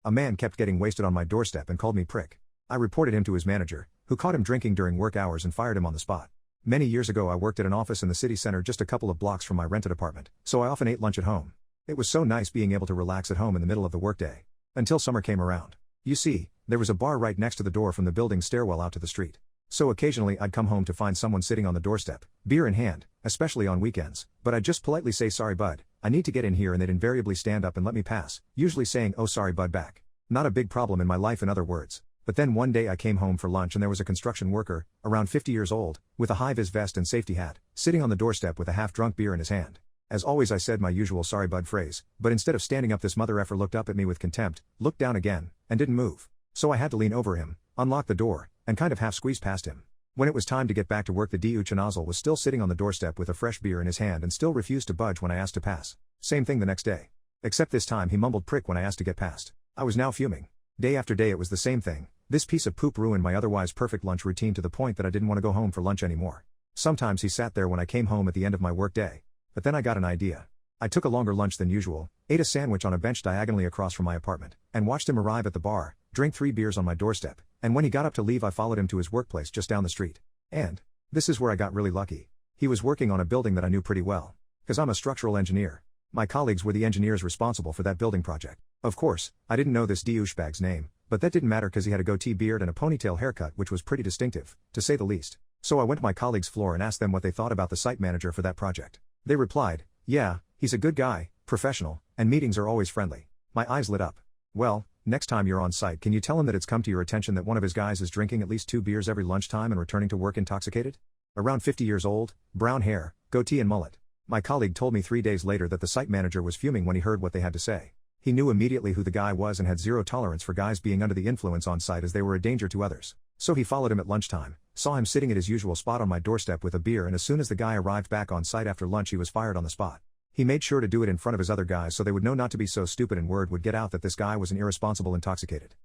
A man kept getting wasted on my doorstep and called me prick. I reported him to his manager, who caught him drinking during work hours and fired him on the spot. Many years ago I worked at an office in the city center just a couple of blocks from my rented apartment, so I often ate lunch at home. It was so nice being able to relax at home in the middle of the workday. Until summer came around. You see, there was a bar right next to the door from the building's stairwell out to the street. So occasionally I'd come home to find someone sitting on the doorstep, beer in hand, especially on weekends, but I'd just politely say sorry bud, I need to get in here, and they'd invariably stand up and let me pass, usually saying oh sorry bud back. Not a big problem in my life, in other words. But then one day I came home for lunch and there was a construction worker, around 50 years old, with a high-vis vest and safety hat, sitting on the doorstep with a half-drunk beer in his hand. As always I said my usual sorry bud phrase, but instead of standing up this mother effer looked up at me with contempt, looked down again, and didn't move. So I had to lean over him, unlock the door, and kind of half squeeze past him. When it was time to get back to work, the douche nozzle was still sitting on the doorstep with a fresh beer in his hand and still refused to budge when I asked to pass. Same thing the next day. Except this time he mumbled prick when I asked to get past. I was now fuming. Day after day it was the same thing. This piece of poop ruined my otherwise perfect lunch routine to the point that I didn't want to go home for lunch anymore. Sometimes he sat there when I came home at the end of my work day. But then I got an idea. I took a longer lunch than usual, ate a sandwich on a bench diagonally across from my apartment, and watched him arrive at the bar, drink 3 beers on my doorstep, and when he got up to leave I followed him to his workplace just down the street. And this is where I got really lucky. He was working on a building that I knew pretty well. 'Cause I'm a structural engineer. My colleagues were the engineers responsible for that building project. Of course, I didn't know this douchebag's name, but that didn't matter 'cause he had a goatee beard and a ponytail haircut which was pretty distinctive, to say the least. So I went to my colleagues' floor and asked them what they thought about the site manager for that project. They replied, yeah, he's a good guy, professional, and meetings are always friendly. My eyes lit up. Well, next time you're on site, can you tell him that it's come to your attention that one of his guys is drinking at least 2 beers every lunchtime and returning to work intoxicated? Around 50 years old, brown hair, goatee and mullet. My colleague told me 3 days later that the site manager was fuming when he heard what they had to say. He knew immediately who the guy was and had zero tolerance for guys being under the influence on site, as they were a danger to others. So he followed him at lunchtime, saw him sitting at his usual spot on my doorstep with a beer, and as soon as the guy arrived back on site after lunch he was fired on the spot. He made sure to do it in front of his other guys so they would know not to be so stupid and word would get out that this guy was an irresponsible intoxicated.